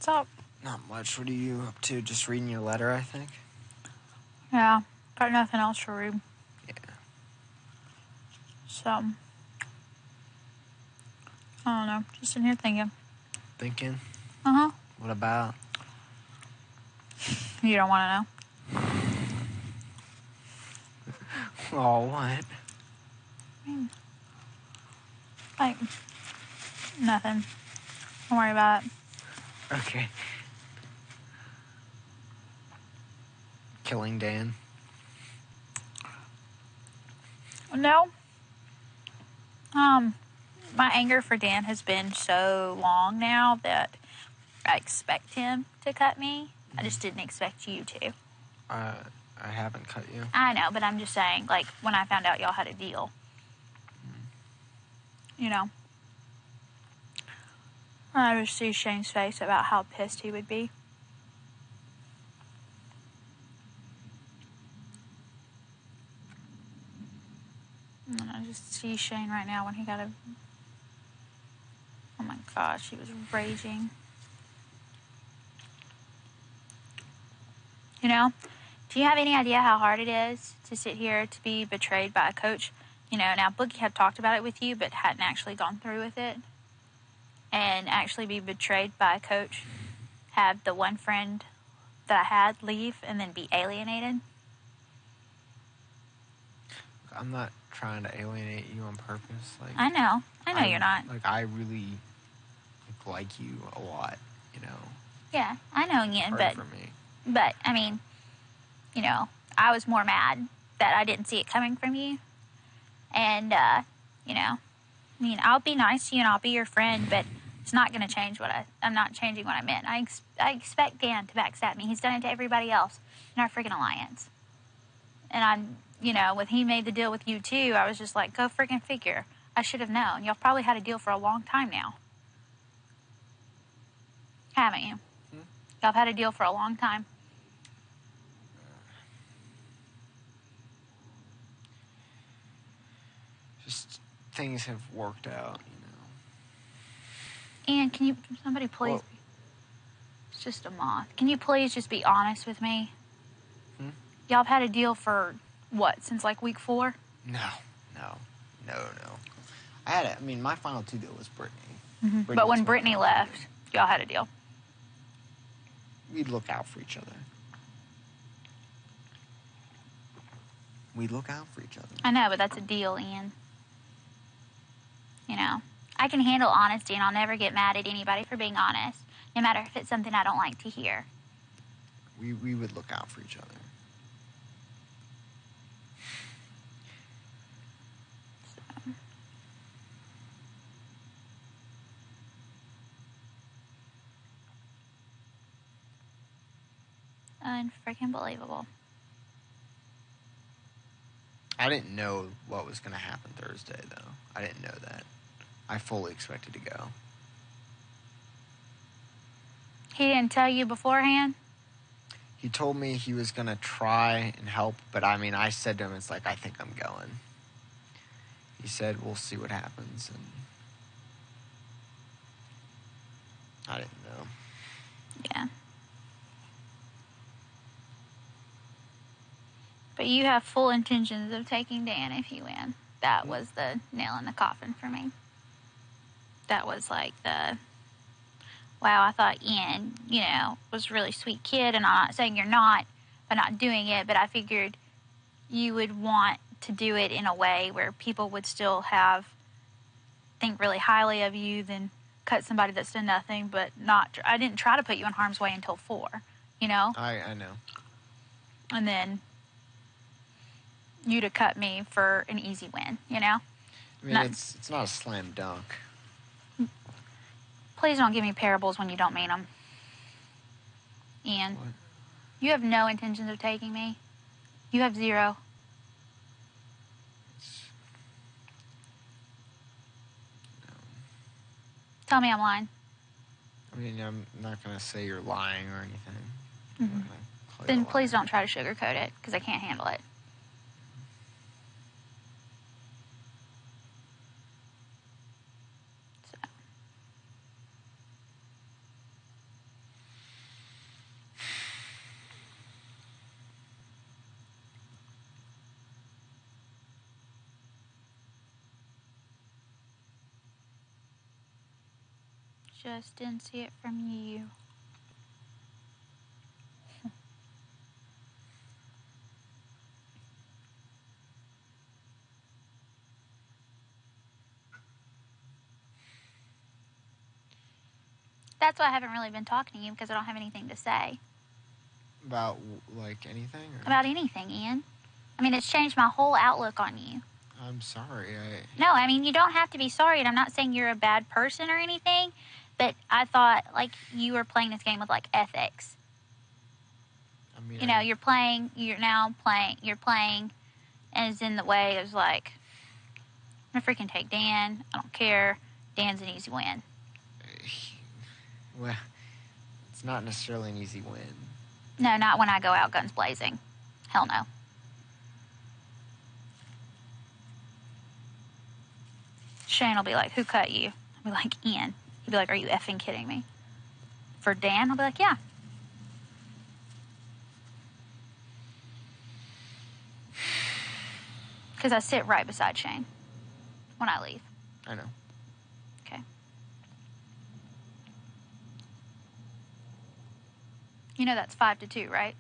What's up? Not much. What are you up to? Just reading your letter, I think? Yeah, got nothing else to read. Yeah. So, I don't know. Just in here thinking. Thinking? Uh-huh. What about? You don't want to know? Oh, what? I mean, like, nothing. Don't worry about it. Okay. Killing Dan? No. My anger for Dan has been so long now that I expect him to cut me. I just didn't expect you to. I haven't cut you. I know, but I'm just saying, like, when I found out y'all had a deal. You know? I just see Shane's face about how pissed he would be. And I just see Shane right now when he got a... Oh my gosh, he was raging. You know? Do you have any idea how hard it is to sit here to be betrayed by a coach? You know, now Boogie had talked about it with you, but hadn't actually gone through with it. And actually be betrayed by a coach. Have the one friend that I had leave and then be alienated. I'm not trying to alienate you on purpose. Like, I know you're not. Like, I really like you a lot, you know? Yeah, I know, Ian, Hard for me. But, I mean, you know, I was more mad that I didn't see it coming from you. And, you know, I mean, I'll be nice to you and I'll be your friend, but it's not going to change I'm not changing what I meant. I expect Dan to backstab me. He's done it to everybody else in our freaking alliance. And I'm, you know, when he made the deal with you too, I was just like, go freaking figure. I should have known. Y'all probably had a deal for a long time now. Haven't you? Y'all have had a deal for a long time. Just things have worked out, you know? And can somebody please... Well, it's just a moth. Can you please just be honest with me? Y'all have had a deal for, what, since like week 4? No. I mean, my final 2 deal was Brittany. Mm-hmm. But when Brittany left, y'all had a deal. We'd look out for each other. I know, but that's a deal, Ian. You know, I can handle honesty and I'll never get mad at anybody for being honest, no matter if it's something I don't like to hear. We would look out for each other. So. Unfreaking believable. I didn't know what was going to happen Thursday, though. I didn't know that. I fully expected to go. He didn't tell you beforehand? He told me he was going to try and help, but I mean, I said to him, it's like, I think I'm going. He said, we'll see what happens, and I didn't know. Yeah. But you have full intentions of taking Dan if you win. That was the nail in the coffin for me. That was like the... Wow, I thought Ian, you know, was a really sweet kid, and I'm not saying you're not by not doing it, but I figured you would want to do it in a way where people would still think really highly of you than cut somebody that's done nothing, but not... I didn't try to put you in harm's way until 4, you know? I know. And then you to cut me for an easy win, you know? I mean, it's not a slam dunk. Please don't give me parables when you don't mean them. Ian, What? You have no intentions of taking me. You have 0. No. Tell me I'm lying. I mean, I'm not going to say you're lying or anything. Mm-hmm. Then please don't try to sugarcoat it, because I can't handle it. Just didn't see it from you. That's why I haven't really been talking to you, because I don't have anything to say. About, like, anything? Or? About anything, Ian. I mean, it's changed my whole outlook on you. I'm sorry. No, I mean, you don't have to be sorry, and I'm not saying you're a bad person or anything, but I thought, like, you were playing this game with, like, ethics. I mean, You know, you're playing, and it's in the way of, like, I'm gonna freaking take Dan. I don't care. Dan's an easy win. Well, it's not necessarily an easy win. No, not when I go out guns blazing. Hell no. Shane will be like, who cut you? I'll be like, Ian. He'll be like, are you effing kidding me? For Dan, I'll be like, yeah. Because I sit right beside Shane when I leave. I know. Okay. You know that's 5-2, right?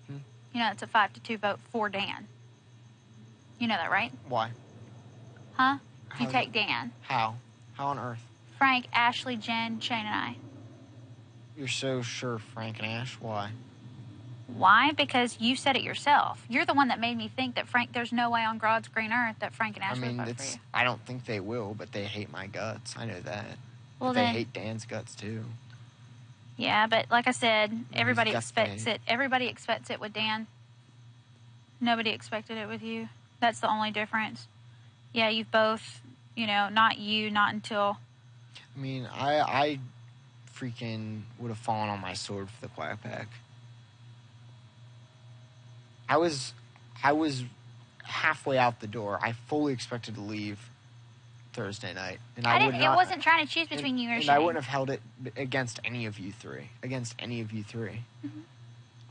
Hmm? You know it's a 5-2 vote for Dan. You know that, right? Why? Huh? You How's take it? Dan. How? How on earth? Frank, Ashley, Jen, Shane, and I. You're so sure Frank and Ash? Why? Why? Because you said it yourself. You're the one that made me think that there's no way on God's green earth that Frank and Ashley would vote for you. I don't think they will, but they hate my guts. I know that. Well, but they hate Dan's guts too. Yeah, but like I said, everybody guts expects it. Everybody expects it with Dan. Nobody expected it with you. That's the only difference. Yeah, you've both, not until... I mean, I freaking would have fallen on my sword for the Quiet Pack. I was halfway out the door. I fully expected to leave Thursday night, and I would not. It wasn't trying to choose between you or Shane. And I wouldn't have held it against any of you three. Mm-hmm.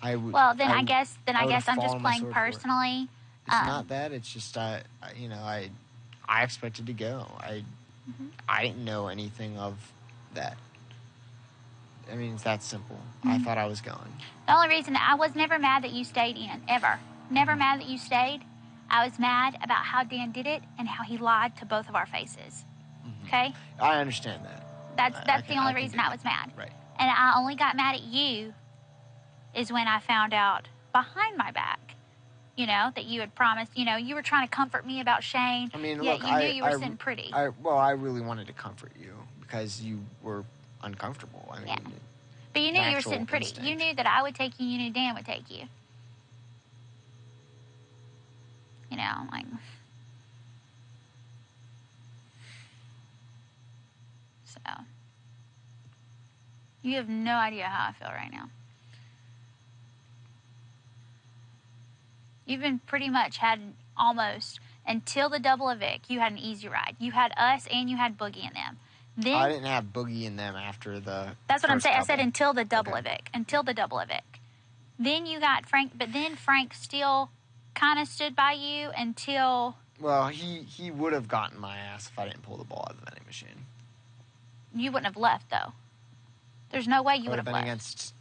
I would. Well, then I guess I'm just playing personally. It's not that. It's just I expected to go. I didn't know anything of that. I mean, it's that simple. Mm-hmm. I thought I was going. The only reason I was never mad that you stayed in, ever. Never mad that you stayed. I was mad about how Dan did it and how he lied to both of our faces. Mm-hmm. Okay? I understand that. That's the only reason I was mad. Right. And I only got mad at you is when I found out behind my back, that you had promised, you were trying to comfort me about Shane. I mean, yet look, you knew you were sitting pretty. I really wanted to comfort you because you were uncomfortable. I mean, yeah. But you knew you were sitting pretty. Instinct. You knew that I would take you. You knew Dan would take you. Like... So... You have no idea how I feel right now. You've been pretty much had almost, until the double evict, you had an easy ride. You had us and you had Boogie in them. Then, I didn't have Boogie in them after the That's what I'm saying. Double. I said until the double evict. Until the double evict. Then you got Frank, but then Frank still kind of stood by you until... Well, he would have gotten my ass if I didn't pull the ball out of the vending machine. You wouldn't have left, though. There's no way you would have been left. Against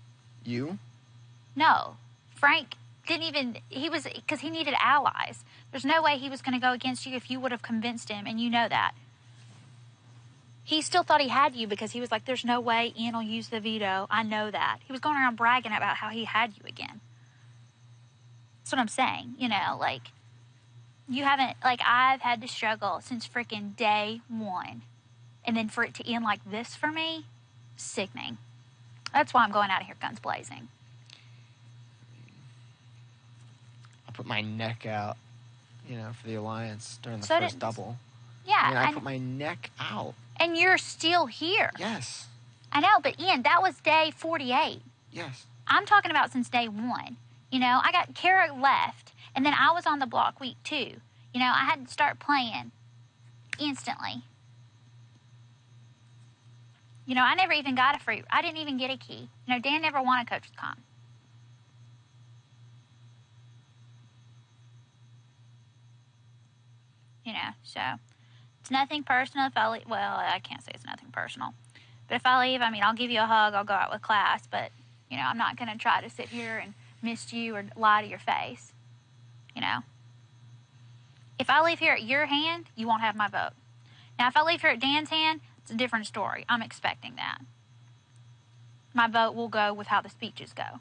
you? No. Frank didn't even... Because he needed allies. There's no way he was going to go against you if you would have convinced him, and you know that. He still thought he had you because he was like, there's no way Ian will use the veto. I know that. He was going around bragging about how he had you again. That's what I'm saying. You haven't... I've had to struggle since freaking day one. And then for it to end like this for me, sickening. That's why I'm going out of here guns blazing. I put my neck out, for the Alliance during the first double. Yeah. I put my neck out. And you're still here. Yes. I know, but Ian, that was day 48. Yes. I'm talking about since day one. I got Kara left, and then I was on the block week 2. I had to start playing instantly. I never even got I didn't even get a key. Dan never won a coach with comp. So it's nothing personal if I can't say it's nothing personal. But if I leave, I mean, I'll give you a hug, I'll go out with class, but, you know, I'm not going to try to sit here and miss you or lie to your face, you know. If I leave here at your hand, you won't have my vote. Now, if I leave here at Dan's hand, it's a different story. I'm expecting that. My vote will go with how the speeches go.